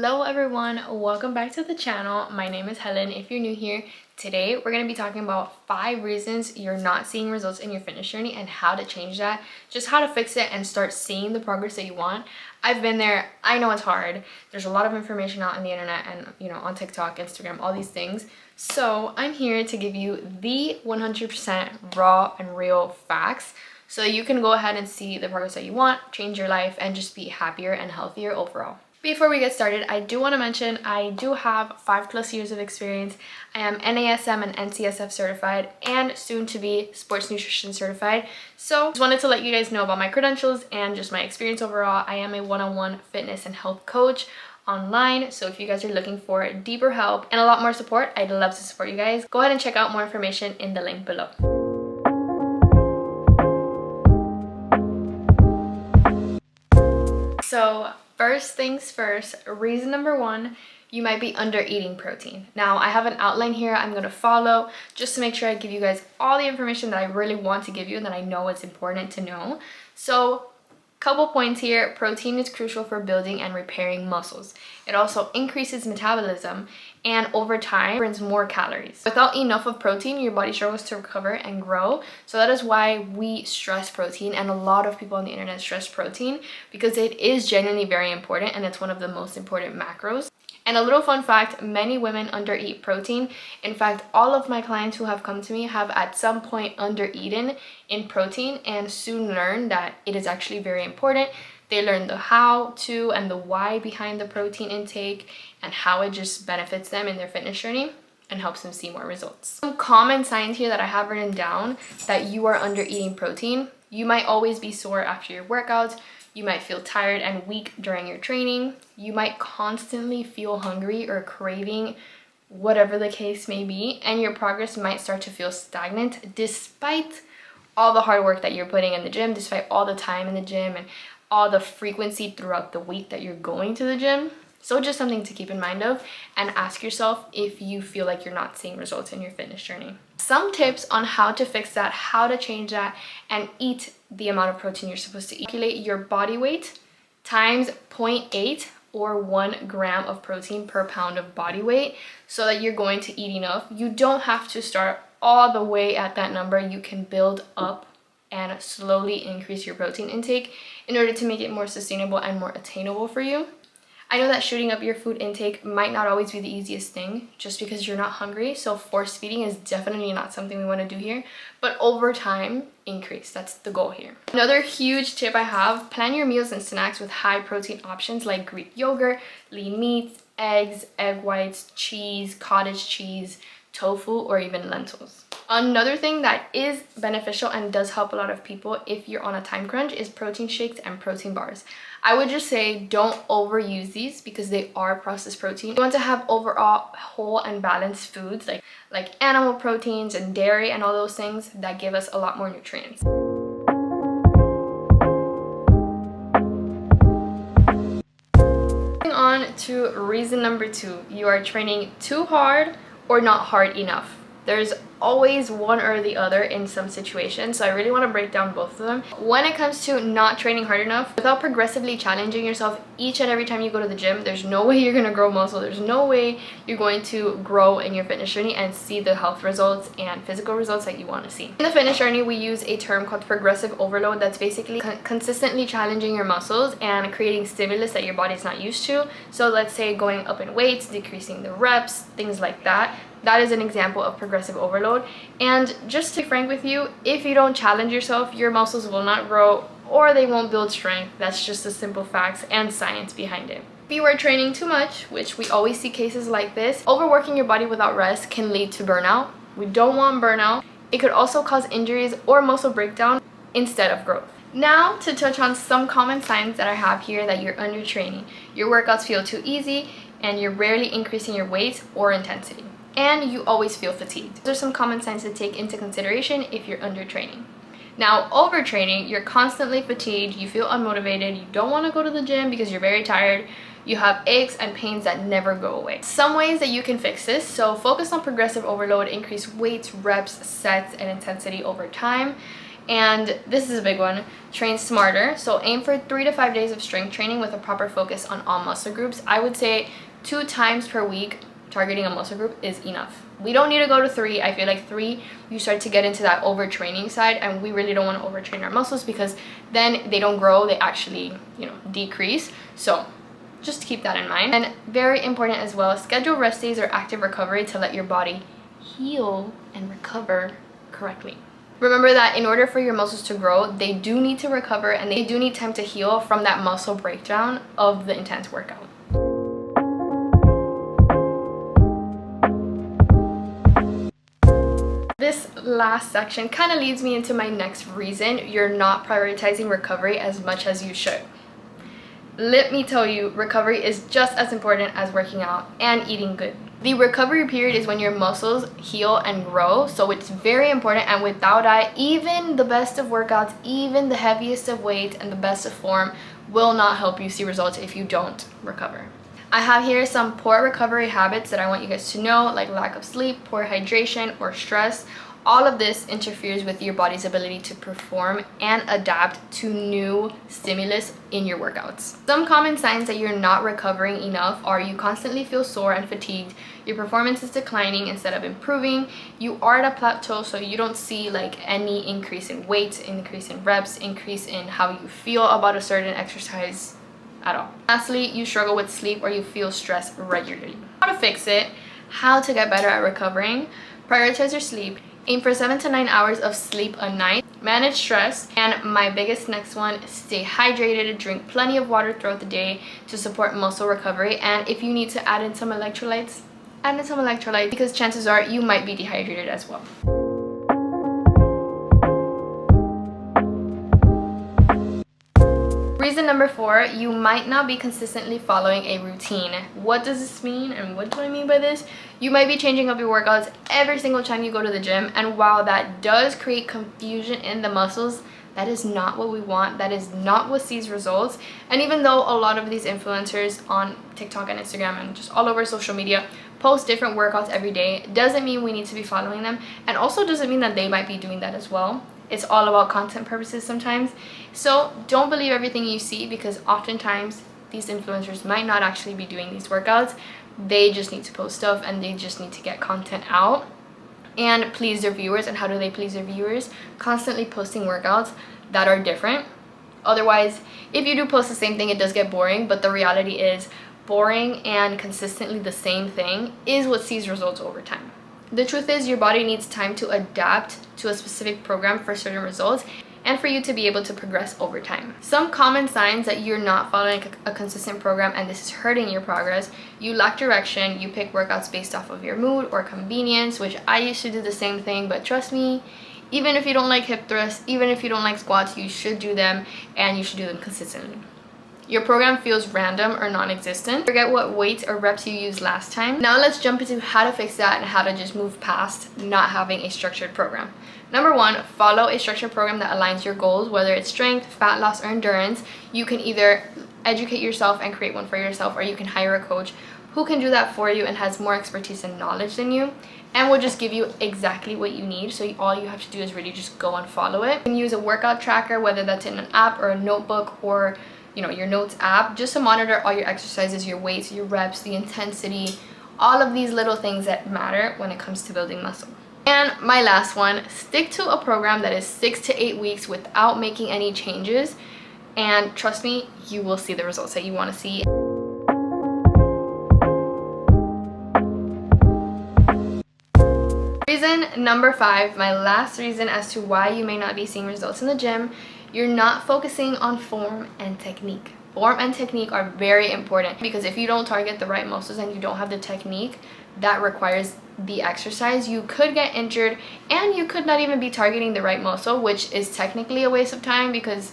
Hello everyone, welcome back to the channel. My name is Helen. If you're new here, today we're going to be talking about 5 reasons you're not seeing results in your fitness journey and how to change that, just how to fix it and start seeing the progress that you want. I've been there. I know it's hard. There's a lot of information out on the internet and on TikTok, Instagram, all these things. So I'm here to give you the 100% raw and real facts so you can go ahead and see the progress that you want, change your life, and just be happier and healthier overall. Before we get started, I do want to mention I do have 5+ years of experience. I am NASM and NCSF certified and soon to be sports nutrition certified. So just wanted to let you guys know about my credentials and just my experience overall. I am a one-on-one fitness and health coach online. So if you guys are looking for deeper help and a lot more support, I'd love to support you guys. Go ahead and check out more information in the link below. So first things first, reason number 1, you might be under eating protein. Now I have an outline here I'm going to follow just to make sure I give you guys all the information that I really want to give you and that I know it's important to know. So couple points here. Protein is crucial for building and repairing muscles. It also increases metabolism and over time burns more calories. Without enough of protein, your body struggles to recover and grow. So that is why we stress protein, and a lot of people on the internet stress protein because it is genuinely very important and it's one of the most important macros. And a little fun fact, many women undereat protein. In fact, all of my clients who have come to me have at some point undereaten in protein and soon learned that it is actually very important. They learn the how to and the why behind the protein intake and how it just benefits them in their fitness journey and helps them see more results. Some common signs here that I have written down that you are under eating protein. You might always be sore after your workouts. You might feel tired and weak during your training. You might constantly feel hungry or craving, whatever the case may be, and your progress might start to feel stagnant despite all the hard work that you're putting in the gym, despite all the time in the gym and all the frequency throughout the week that you're going to the gym. So just something to keep in mind of and ask yourself if you feel like you're not seeing results in your fitness journey. Some tips on how to fix that, how to change that, and eat the amount of protein you're supposed to eat. Calculate your body weight times 0.8 or 1 gram of protein per pound of body weight so that you're going to eat enough. You don't have to start all the way at that number. You can build up and slowly increase your protein intake in order to make it more sustainable and more attainable for you. I know that shooting up your food intake might not always be the easiest thing just because you're not hungry, so force feeding is definitely not something we want to do here, but over time, increase. That's the goal here. Another huge tip I have, plan your meals and snacks with high protein options like Greek yogurt, lean meats, eggs, egg whites, cheese, cottage cheese, tofu, or even lentils. Another thing that is beneficial and does help a lot of people if you're on a time crunch is protein shakes and protein bars. I would just say don't overuse these because they are processed protein. You want to have overall whole and balanced foods like animal proteins and dairy and all those things that give us a lot more nutrients. Moving on to reason number 2, you are training too hard or not hard enough. There's always one or the other in some situations, so I really want to break down both of them. When it comes to not training hard enough, without progressively challenging yourself each and every time you go to the gym, there's no way you're going to grow muscle. There's no way you're going to grow in your fitness journey and see the health results and physical results that you want to see. In the fitness journey, we use a term called progressive overload that's basically consistently challenging your muscles and creating stimulus that your body's not used to. So let's say going up in weights, decreasing the reps, things like that. That is an example of progressive overload. And just to be frank with you, if you don't challenge yourself, your muscles will not grow or they won't build strength. That's just the simple facts and science behind it. If you are training too much, which we always see cases like this, overworking your body without rest can lead to burnout. We don't want burnout. It could also cause injuries or muscle breakdown instead of growth. Now to touch on some common signs that I have here that you're under training. Your workouts feel too easy and you're rarely increasing your weight or intensity. And you always feel fatigued. Those are some common signs to take into consideration if you're under training. Now, overtraining, you're constantly fatigued, you feel unmotivated, you don't want to go to the gym because you're very tired, you have aches and pains that never go away. Some ways that you can fix this, so focus on progressive overload, increase weights, reps, sets, and intensity over time. And this is a big one: train smarter. So aim for 3 to 5 days of strength training with a proper focus on all muscle groups. I would say 2 times per week targeting a muscle group is enough. We don't need to go to 3. I feel like 3, you start to get into that overtraining side, and we really don't want to overtrain our muscles because then they don't grow, they actually, decrease. So just keep that in mind. And very important as well, schedule rest days or active recovery to let your body heal and recover correctly. Remember that in order for your muscles to grow, they do need to recover and they do need time to heal from that muscle breakdown of the intense workout. This last section kind of leads me into my next reason you're not prioritizing recovery as much as you should. Let me tell you, recovery is just as important as working out and eating good. The recovery period is when your muscles heal and grow, so it's very important, and without that, even the best of workouts, even the heaviest of weights and the best of form will not help you see results if you don't recover. I have here some poor recovery habits that I want you guys to know, like lack of sleep, poor hydration, or stress. All of this interferes with your body's ability to perform and adapt to new stimulus in your workouts. Some common signs that you're not recovering enough are you constantly feel sore and fatigued, your performance is declining instead of improving, you are at a plateau, so you don't see like any increase in weight, increase in reps, increase in how you feel about a certain exercise at all. Lastly, you struggle with sleep or you feel stressed regularly. How to fix it, how to get better at recovering: prioritize your sleep. Aim for 7 to 9 hours of sleep a night. Manage stress. And my biggest next one, stay hydrated. Drink plenty of water throughout the day to support muscle recovery. And if you need to add in some electrolytes, add in some electrolytes, because chances are you might be dehydrated as well. Reason number 4, you might not be consistently following a routine. What does this mean and what do I mean by this? You might be changing up your workouts every single time you go to the gym, and while that does create confusion in the muscles, that is not what we want. That is not what sees results. And even though a lot of these influencers on TikTok and Instagram and just all over social media post different workouts every day, doesn't mean we need to be following them, and also doesn't mean that they might be doing that as well. It's all about content purposes sometimes. So don't believe everything you see, because oftentimes these influencers might not actually be doing these workouts. They just need to post stuff and they just need to get content out and please their viewers. And how do they please their viewers? Constantly posting workouts that are different. Otherwise, if you do post the same thing, it does get boring, but the reality is boring and consistently the same thing is what sees results over time. The truth is, your body needs time to adapt to a specific program for certain results and for you to be able to progress over time. Some common signs that you're not following a consistent program and this is hurting your progress: you lack direction, you pick workouts based off of your mood or convenience, which I used to do the same thing, but trust me, even if you don't like hip thrusts, even if you don't like squats, you should do them, and you should do them consistently. Your program feels random or non-existent. Forget what weights or reps you used last time. Now let's jump into how to fix that and how to just move past not having a structured program. Number 1, follow a structured program that aligns your goals, whether it's strength, fat loss, or endurance. You can either educate yourself and create one for yourself, or you can hire a coach who can do that for you and has more expertise and knowledge than you, and will just give you exactly what you need. So all you have to do is really just go and follow it. You can use a workout tracker, whether that's in an app or a notebook or your notes app, just to monitor all your exercises, your weights, your reps, the intensity, all of these little things that matter when it comes to building muscle. And my last one, stick to a program that is 6 to 8 weeks without making any changes, and trust me, you will see the results that you want to see. Reason number 5, my last reason as to why you may not be seeing results in the gym: you're not focusing on form and technique. Form and technique are very important, because if you don't target the right muscles and you don't have the technique that requires the exercise, you could get injured and you could not even be targeting the right muscle, which is technically a waste of time, because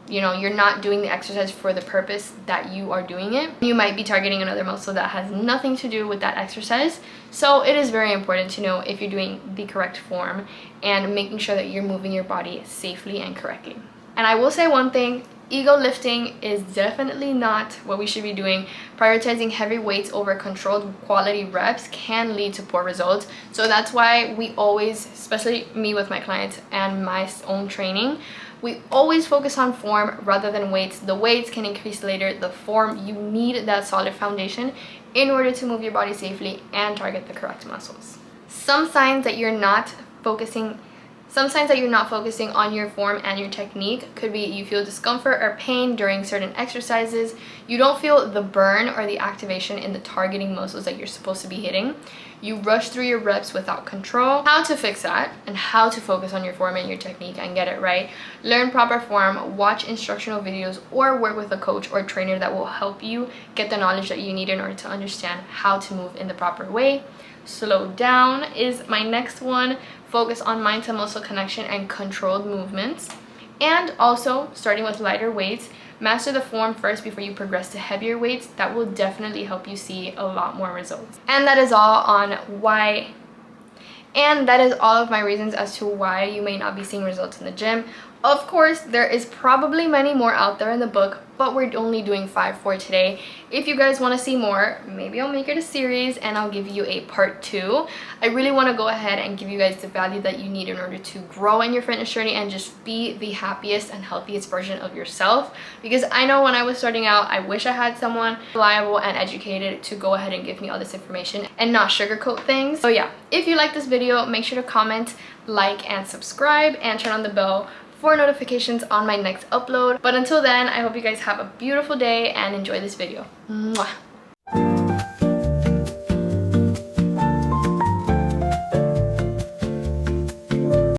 you're not doing the exercise for the purpose that you are doing it. You might be targeting another muscle that has nothing to do with that exercise. So it is very important to know if you're doing the correct form and making sure that you're moving your body safely and correctly. And I will say one thing, Ego lifting is definitely not what we should be doing. Prioritizing heavy weights over controlled quality reps can lead to poor results. So that's why we always, especially me with my clients and my own training, we always focus on form rather than weights. The weights can increase later. The form, you need that solid foundation in order to move your body safely and target the correct muscles. Some signs that you're not focusing on your form and your technique could be you feel discomfort or pain during certain exercises, you don't feel the burn or the activation in the targeting muscles that you're supposed to be hitting, you rush through your reps without control. How to fix that and how to focus on your form and your technique and get it right. Learn proper form, watch instructional videos, or work with a coach or trainer that will help you get the knowledge that you need in order to understand how to move in the proper way. Slow down is my next one. Focus on mind to muscle connection and controlled movements. And also, starting with lighter weights, master the form first before you progress to heavier weights. That will definitely help you see a lot more results. And that is all of my reasons as to why you may not be seeing results in the gym. Of course, there is probably many more out there in the book, but we're only doing 5 for today. If you guys want to see more, maybe I'll make it a series and I'll give you a part 2. I really want to go ahead and give you guys the value that you need in order to grow in your fitness journey and just be the happiest and healthiest version of yourself. Because I know when I was starting out, I wish I had someone reliable and educated to go ahead and give me all this information and not sugarcoat things. So yeah, if you like this video, make sure to comment, like, and subscribe, and turn on the bell for notifications on my next upload. But until then, I hope you guys have a beautiful day and enjoy this video. Mwah.